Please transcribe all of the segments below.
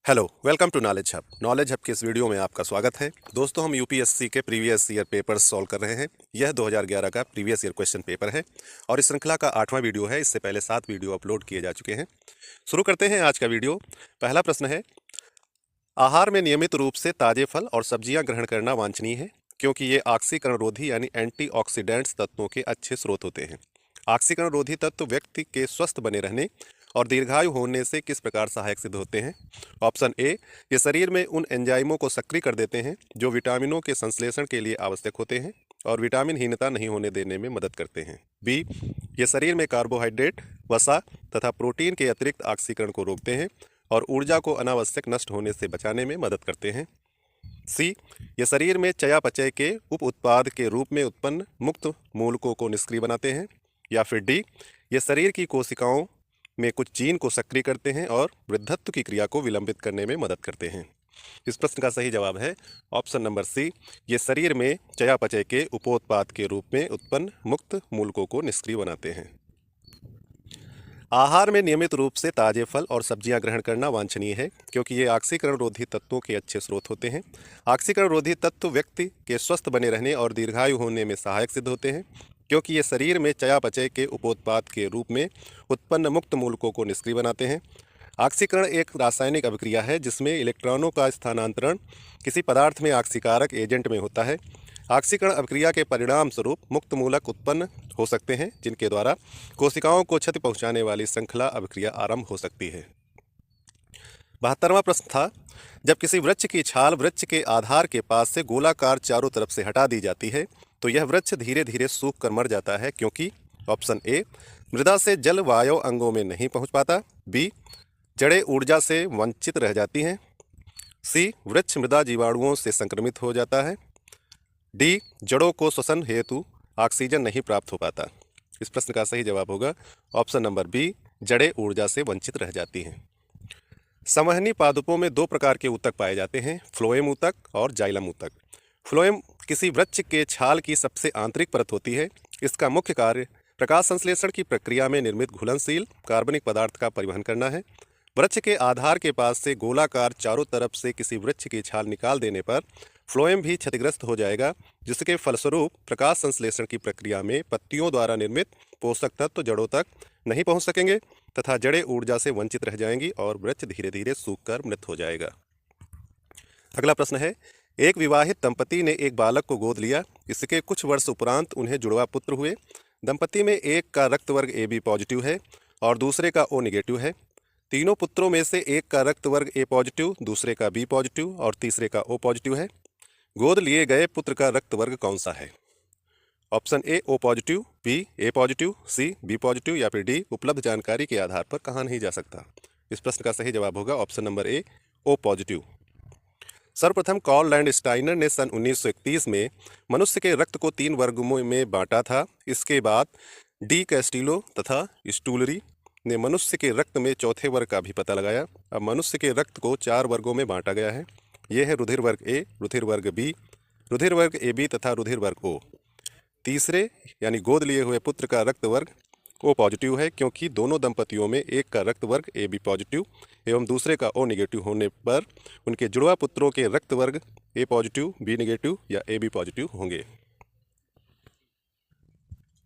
Hello, welcome to Knowledge Hub. Knowledge Hub के इस video में आपका स्वागत है। दोस्तों, हम यूपीएससी के प्रीवियस ईयर पेपर्स सॉल्व कर रहे हैं। यह 2011 का प्रीवियस ईयर क्वेश्चन पेपर है और इस श्रृंखला का 8वां वीडियो है। इससे पहले 7 वीडियो अपलोड किए जा चुके हैं। शुरू करते हैं आज का वीडियो। पहला प्रश्न है, आहार में नियमित रूप से ताजे फल और सब्जियां ग्रहण करना वांछनीय है क्योंकि ये ऑक्सीकरण रोधी यानी एंटीऑक्सीडेंट्स तत्वों के अच्छे स्रोत होते हैं। ऑक्सीकरण रोधी तत्व व्यक्ति के स्वस्थ बने रहने और दीर्घायु होने से किस प्रकार सहायक सिद्ध होते हैं? ऑप्शन ए, ये शरीर में उन एंजाइमों को सक्रिय कर देते हैं जो विटामिनों के संश्लेषण के लिए आवश्यक होते हैं और विटामिनहीनता नहीं होने देने में मदद करते हैं। बी, ये शरीर में कार्बोहाइड्रेट, वसा तथा प्रोटीन के अतिरिक्त ऑक्सीकरण को रोकते हैं और ऊर्जा को अनावश्यक नष्ट होने से बचाने में मदद करते हैं। सी, ये शरीर में चयापचय के उप उत्पाद के रूप में उत्पन्न मुक्त मूलकों को निष्क्रिय बनाते हैं। या फिर डी, ये शरीर की कोशिकाओं में कुछ जीन को सक्रिय करते हैं और वृद्धत्व की क्रिया को विलंबित करने में मदद करते हैं। इस प्रश्न का सही जवाब है ऑप्शन नंबर सी, ये शरीर में चयापचय के उपोत्पाद के रूप में उत्पन्न मुक्त मूलकों को निष्क्रिय बनाते हैं। आहार में नियमित रूप से ताजे फल और सब्जियां ग्रहण करना वांछनीय है क्योंकि ये ऑक्सीकरण रोधी तत्वों के अच्छे स्रोत होते हैं। ऑक्सीकरण रोधी तत्व व्यक्ति के स्वस्थ बने रहने और दीर्घायु होने में सहायक सिद्ध होते हैं क्योंकि ये शरीर में चयापचय के उपोत्पाद के रूप में उत्पन्न मुक्त मूलकों को निष्क्रिय बनाते हैं। ऑक्सीकरण एक रासायनिक अभिक्रिया है जिसमें इलेक्ट्रॉनों का स्थानांतरण किसी पदार्थ में ऑक्सीकारक एजेंट में होता है। ऑक्सीकरण अभिक्रिया के परिणाम स्वरूप मुक्त मूलक उत्पन्न हो सकते हैं जिनके द्वारा कोशिकाओं को क्षति पहुंचाने वाली श्रृंखला अभिक्रिया आरंभ हो सकती है। 72वां प्रश्न था, जब किसी वृक्ष की छाल वृक्ष के आधार के पास से गोलाकार चारों तरफ से हटा दी जाती है तो यह वृक्ष धीरे धीरे सूख कर मर जाता है क्योंकि ऑप्शन ए, मृदा से जल वायु अंगों में नहीं पहुंच पाता। बी, जड़ें ऊर्जा से वंचित रह जाती हैं। सी, वृक्ष मृदा जीवाणुओं से संक्रमित हो जाता है। डी, जड़ों को श्वसन हेतु ऑक्सीजन नहीं प्राप्त हो पाता। इस प्रश्न का सही जवाब होगा ऑप्शन नंबर बी, जड़ें ऊर्जा से वंचित रह जाती हैं। संवहनी पादपों में 2 प्रकार के ऊतक पाए जाते हैं, फ्लोएम ऊतक और जाइलम ऊतक। फ्लोएम किसी वृक्ष के छाल की सबसे आंतरिक परत होती है। इसका मुख्य कार्य प्रकाश संश्लेषण की प्रक्रिया में निर्मित घुलनशील कार्बनिक पदार्थ का परिवहन करना है। वृक्ष के आधार के पास से गोलाकार चारों तरफ से किसी वृक्ष की छाल निकाल देने पर फ्लोएम भी क्षतिग्रस्त हो जाएगा जिसके फलस्वरूप प्रकाश संश्लेषण की प्रक्रिया में पत्तियों द्वारा निर्मित पोषक तत्व जड़ों तक नहीं पहुंच सकेंगे तथा जड़ें ऊर्जा से वंचित रह जाएंगी और वृक्ष धीरे धीरे सूखकर मृत हो जाएगा। अगला प्रश्न है, एक विवाहित दंपति ने एक बालक को गोद लिया। इसके कुछ वर्ष उपरांत उन्हें जुड़वा पुत्र हुए। दंपति में एक का रक्त वर्ग AB पॉजिटिव है और दूसरे का O नेगेटिव है। तीनों पुत्रों में से एक का रक्त वर्ग A पॉजिटिव, दूसरे का B पॉजिटिव और तीसरे का O पॉजिटिव है। गोद लिए गए पुत्र का रक्त वर्ग कौन सा है? Option A, O positive, B, A positive, C, B positive या फिर डी, उपलब्ध जानकारी के आधार पर कहा नहीं जा सकता। इस प्रश्न का सही जवाब होगा option number A, O positive. सर्वप्रथम कार्ल लैंडस्टाइनर ने सन 1931 में मनुष्य के रक्त को 3 वर्गों में बांटा था। इसके बाद डी कैस्टिलो तथा स्टूलरी ने मनुष्य के रक्त में चौथे वर्ग का भी पता लगाया। अब मनुष्य के रक्त को 4 वर्गों में बांटा गया है। ये है रुधिर वर्ग ए, रुधिर वर्ग बी, रुधिर वर्ग AB तथा रुधिर वर्ग O। तीसरे यानी गोद लिए हुए पुत्र का रक्त वर्ग O पॉजिटिव है क्योंकि दोनों दंपतियों में एक का रक्त वर्ग AB पॉजिटिव एवं दूसरे का O नेगेटिव होने पर उनके जुड़वा पुत्रों के रक्त वर्ग A पॉजिटिव, B नेगेटिव या AB पॉजिटिव होंगे।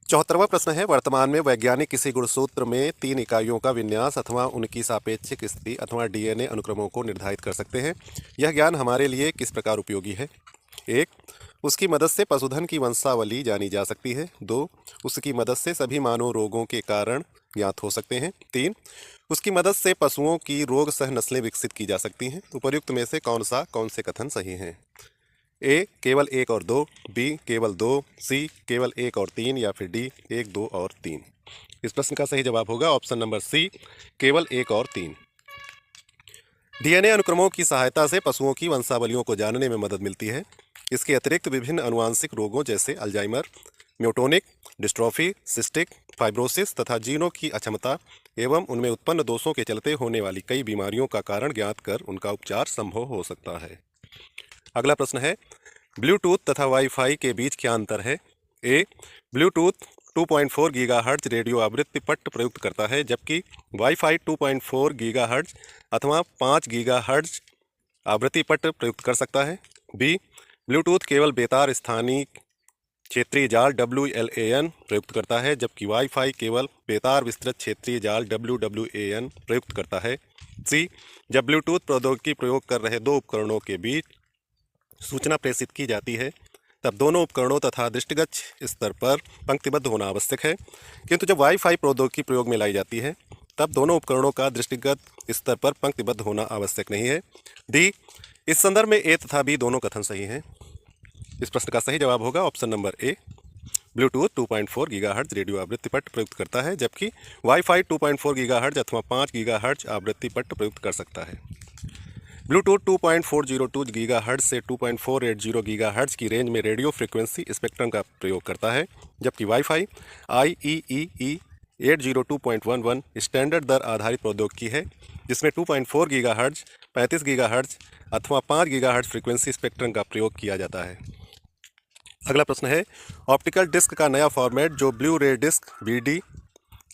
74वां प्रश्न है, वर्तमान में वैज्ञानिक किसी गुणसूत्र में 3 इकाइयों का विन्यास अथवा उनकी सापेक्षिक स्थिति अथवा DNA अनुक्रमों को निर्धारित कर सकते हैं। यह ज्ञान हमारे लिए किस प्रकार उपयोगी है? 1, उसकी मदद से पशुधन की वंशावली जानी जा सकती है। 2, उसकी मदद से सभी मानव रोगों के कारण ज्ञात हो सकते हैं। 3, उसकी मदद से पशुओं की रोग सह नस्लें विकसित की जा सकती हैं। उपयुक्त में से कौन से कथन सही हैं? ए, केवल 1 और 2, बी, केवल 2, सी, केवल 1 और 3 या फिर डी, 1, 2 और 3। इस प्रश्न का सही जवाब होगा ऑप्शन नंबर सी, केवल 1 और 3। DNA अनुक्रमों की सहायता से पशुओं की वंशावलियों को जानने में मदद मिलती है। इसके अतिरिक्त विभिन्न अनुवांशिक रोगों जैसे अल्जाइमर, म्यूटोनिक डिस्ट्रॉफी, सिस्टिक फाइब्रोसिस तथा जीनों की अक्षमता एवं उनमें उत्पन्न दोषों के चलते होने वाली कई बीमारियों का कारण ज्ञात कर उनका उपचार संभव हो सकता है। अगला प्रश्न है, ब्लूटूथ तथा वाईफाई के बीच क्या अंतर है? ए, ब्लूटूथ 2.4 गीगाहर्ट्ज रेडियो आवृत्ति पट्ट प्रयुक्त करता है, जबकि वाईफाई 2.4 गीगाहर्ट्ज अथवा 5 गीगाहर्ट्ज आवृत्ति पट्ट प्रयुक्त कर सकता है। बी, ब्लूटूथ केवल बेतार स्थानीय क्षेत्रीय जाल WLAN प्रयुक्त करता है, जबकि वाईफाई केवल बेतार विस्तृत क्षेत्रीय जाल WWAN प्रयुक्त करता है। सी, जब ब्लूटूथ प्रौद्योगिकी प्रयोग कर रहे दो उपकरणों के बीच सूचना प्रेषित की जाती है तब दोनों उपकरणों तथा दृष्टिगत स्तर पर पंक्तिबद्ध होना आवश्यक है, किंतु जब वाईफाई प्रौद्योगिकी प्रयोग में लाई जाती है तब दोनों उपकरणों का दृष्टिगत स्तर पर पंक्तिबद्ध होना आवश्यक नहीं है। डी, इस संदर्भ में ए तथा बी दोनों कथन सही हैं। इस प्रश्न का सही जवाब होगा option number A, Bluetooth 2.4 gigahertz radio आवृत्ति पट्ट प्रयुक्त करता है, जबकि वाईफाई 2.4 गीगाहर्ट्ज अथवा 5 गीगाहर्ट्ज आवृत्ति पट्ट प्रयुक्त कर सकता है। ब्लूटूथ 2.402 गीगाहर्ट्ज से 2.480 गीगाहर्ट्ज की रेंज में रेडियो फ्रीक्वेंसी स्पेक्ट्रम का प्रयोग करता है, जबकि वाईफाई IEEE 802.11 स्टैंडर्ड दर आधारित प्रौद्योगिकी है, जिसमें 2.4 गीगाहर्ट्ज, 35 गीगाहर्ट्ज अथवा 5 गीगाहर्ट्ज फ्रीक्वेंसी स्पेक्ट्रम का प्रयोग किया जाता है। अगला प्रश्न है, ऑप्टिकल डिस्क का नया फॉर्मेट जो ब्लू रे डिस्क BD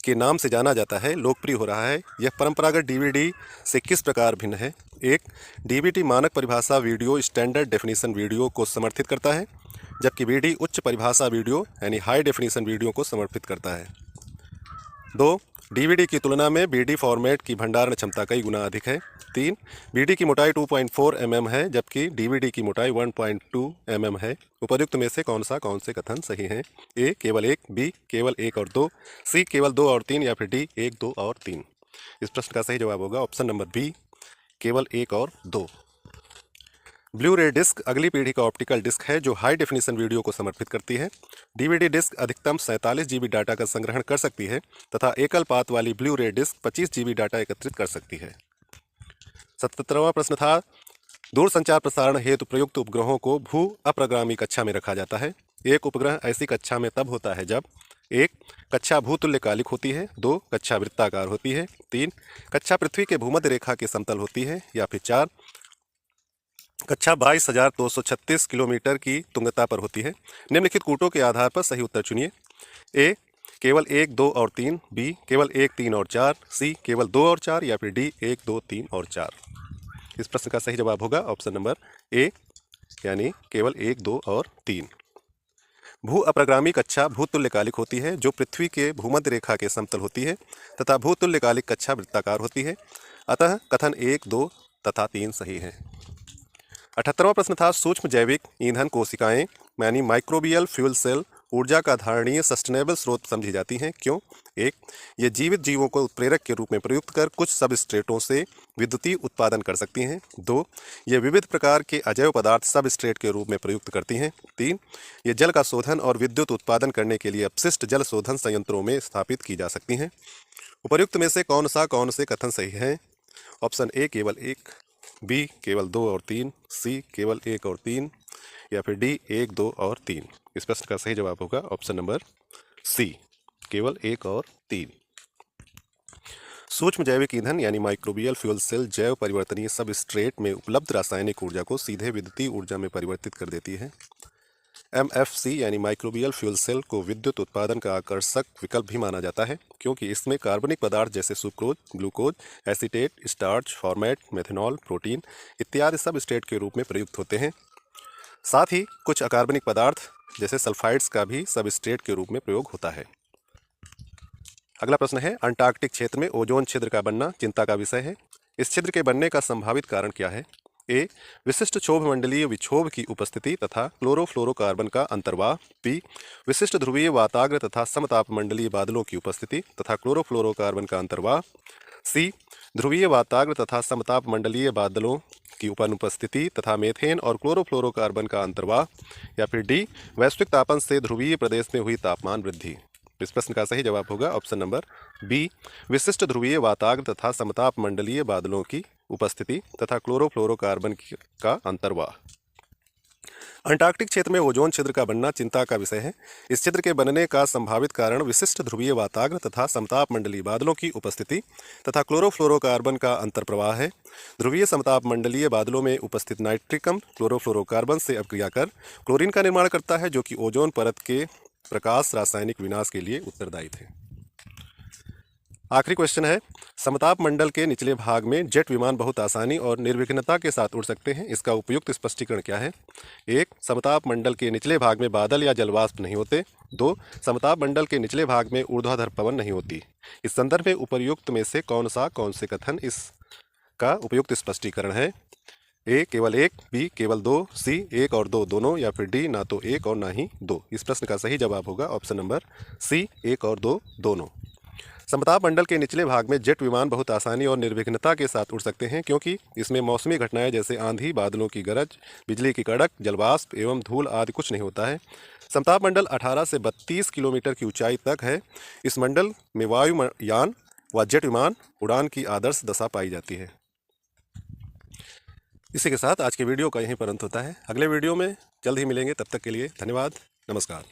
के नाम से जाना जाता है लोकप्रिय हो रहा है। यह परंपरागत DVD से किस प्रकार भिन्न है? एक, DVD मानक परिभाषा वीडियो स्टैंडर्ड डेफिनेशन वीडियो को समर्थित करता है, जबकि BD उच्च परिभाषा वीडियो यानी हाई डेफिनेशन वीडियो को समर्थित करता है। दो, DVD की तुलना में BD फॉर्मेट की भंडारण क्षमता कई गुना अधिक है। तीन, BD की मोटाई 2.4 mm है, जबकि DVD की मोटाई 1.2 mm है। उपर्युक्त में से कौन से कथन सही हैं? ए, केवल एक, बी, केवल एक और दो, सी, केवल दो और तीन, या फिर डी, एक, दो और तीन। इस प्रश्न का सही जवाब होगा ऑप्शन नंबर बी, केवल एक और दो। ब्लू रे डिस्क अगली पीढ़ी का ऑप्टिकल डिस्क है जो हाई डेफिनेशन वीडियो को समर्पित करती है। DVD डिस्क अधिकतम 47 GB डाटा का संग्रहण कर सकती है तथा एकल पात वाली ब्लू रे डिस्क 25 GB डाटा एकत्रित कर सकती है। 77वां प्रश्न था, दूरसंचार प्रसारण हेतु प्रयुक्त उपग्रहों को भू अप्रगामी कक्षा में रखा जाता है। एक उपग्रह ऐसी कक्षा में तब होता है जब एक, कक्षा भूतुल्यकालिक होती है, दो, कक्षा वृत्ताकार होती है, तीन, कक्षा पृथ्वी के भूमध्य रेखा के समतल होती है, या फिर चार, कक्षा 22,236 किलोमीटर की तुंगता पर होती है। निम्नलिखित कूटों के आधार पर सही उत्तर चुनिए। ए, केवल एक, दो और तीन, बी, केवल एक, तीन और चार, सी, केवल दो और चार, या फिर डी, एक, दो, तीन और चार। इस प्रश्न का सही जवाब होगा ऑप्शन नंबर ए, यानी केवल एक, दो और तीन। भू अप्रगामी कक्षा भूतुल्यकालिक होती है जो पृथ्वी के भूमध्य रेखा के समतल होती है तथा भूतुल्यकालिक कक्षा वृत्ताकार होती है। अतः कथन एक, दो तथा तीन सही है। 78वां प्रश्न था, सूक्ष्म जैविक ईंधन कोशिकाएं यानी माइक्रोबियल फ्यूल सेल ऊर्जा का धारणीय सस्टेनेबल स्रोत समझी जाती हैं। क्यों? एक, ये जीवित जीवों को उत्प्रेरक के रूप में प्रयुक्त कर कुछ सबस्ट्रेटों से विद्युतीय उत्पादन कर सकती हैं। दो, ये विविध प्रकार के अजैव पदार्थ सबस्ट्रेट के रूप में प्रयुक्त करती हैं। तीन, ये जल का शोधन और विद्युत उत्पादन करने के लिए अपशिष्ट जल शोधन संयंत्रों में स्थापित की जा सकती हैं। उपर्युक्त में से कौन से कथन सही हैं? ऑप्शन ए, केवल एक, बी, केवल दो और तीन, सी, केवल एक और तीन, या फिर डी, एक, दो और तीन। इस प्रश्न का सही जवाब होगा ऑप्शन नंबर सी, केवल एक और तीन। सूक्ष्म जैविक ईंधन यानी माइक्रोबियल फ्यूल सेल जैव परिवर्तनीय सबस्ट्रेट में उपलब्ध रासायनिक ऊर्जा को सीधे विद्युतीय ऊर्जा में परिवर्तित कर देती है। MFC यानी माइक्रोबियल फ्यूल सेल को विद्युत उत्पादन का आकर्षक विकल्प भी माना जाता है, क्योंकि इसमें कार्बनिक पदार्थ जैसे sucrose, glucose, acetate, starch, format, methanol, protein इत्यादि सबस्ट्रेट के रूप में प्रयुक्त होते हैं। साथ ही कुछ अकार्बनिक पदार्थ जैसे सल्फाइड्स का भी सबस्ट्रेट के रूप में प्रयोग होता है। अगला प्रश्न है, अंटार्कटिक क्षेत्र में ओजोन छिद्र का बनना चिंता का विषय है। इस छिद्र के बनने का संभावित कारण क्या है? ए, विशिष्ट क्षोभ मंडलीय विक्षोभ की उपस्थिति तथा क्लोरोफ्लोरोकार्बन का अंतर्वाह। बी, विशिष्ट ध्रुवीय वाताग्र तथा समताप मंडलीय बादलों की उपस्थिति तथा क्लोरोफ्लोरोकार्बन का अंतर्वाह। सी, ध्रुवीय वाताग्र तथा समताप मंडलीय बादलों की अनुपस्थिति तथा मेथेन और क्लोरोफ्लोरोकार्बन का अंतर्वाह, या फिर डी, वैश्विक तापन से ध्रुवीय प्रदेश में हुई तापमान वृद्धि। इस प्रश्न का सही जवाब होगा ऑप्शन नंबर बी, विशिष्ट ध्रुवीय वाताग्र तथा समताप मंडलीय बादलों की उपस्थिति तथा क्लोरोफ्लोरोकार्बन का अंतर्वाह। अंटार्कटिक क्षेत्र में ओजोन छिद्र का बनना चिंता का विषय है। इस छिद्र के बनने का संभावित कारण विशिष्ट ध्रुवीय वाताग्र तथा समताप मंडलीय बादलों की उपस्थिति तथा क्लोरोफ्लोरोकार्बन का अंतर्प्रवाह है। ध्रुवीय समताप मंडलीय बादलों में उपस्थित नाइट्रिकम क्लोरोफ्लोरोकार्बन से अपक्रिया कर क्लोरीन का निर्माण करता है, जो कि ओजोन परत के प्रकाश रासायनिक विनाश के लिए उत्तरदायी थे। आखिरी क्वेश्चन है, समताप मंडल के निचले भाग में जेट विमान बहुत आसानी और निर्विघ्नता के साथ उड़ सकते हैं, इसका उपयुक्त स्पष्टीकरण क्या है? 1. समताप मंडल के निचले भाग में बादल या जलवाष्प नहीं होते। 2. समताप मंडल के निचले भाग में ऊर्ध्वाधर पवन नहीं होती। इस संदर्भ में उपर्युक्त में से कौन से कथन इसका उपयुक्त स्पष्टीकरण है? ए केवल 1, बी केवल 2, सी 1 और 2 दोनों, या फिर डी ना तो 1 और ना ही 2। इस प्रश्न का सही जवाब होगा ऑप्शन नंबर सी 1 और 2 दोनों। समताप मंडल के निचले भाग में जेट विमान बहुत आसानी और निर्विघ्नता के साथ उड़ सकते हैं, क्योंकि इसमें मौसमी घटनाएं जैसे आंधी, बादलों की गरज, बिजली की कड़क, जलवाष्प एवं धूल आदि कुछ नहीं होता है। समताप मंडल 18 से 32 किलोमीटर की ऊंचाई तक है। इस मंडल में वायुयान व जेट विमान उड़ान की आदर्श दशा पाई जाती है। इसी के साथ आज के वीडियो का यहीं पर अंत होता है। अगले वीडियो में जल्द ही मिलेंगे, तब तक के लिए धन्यवाद, नमस्कार।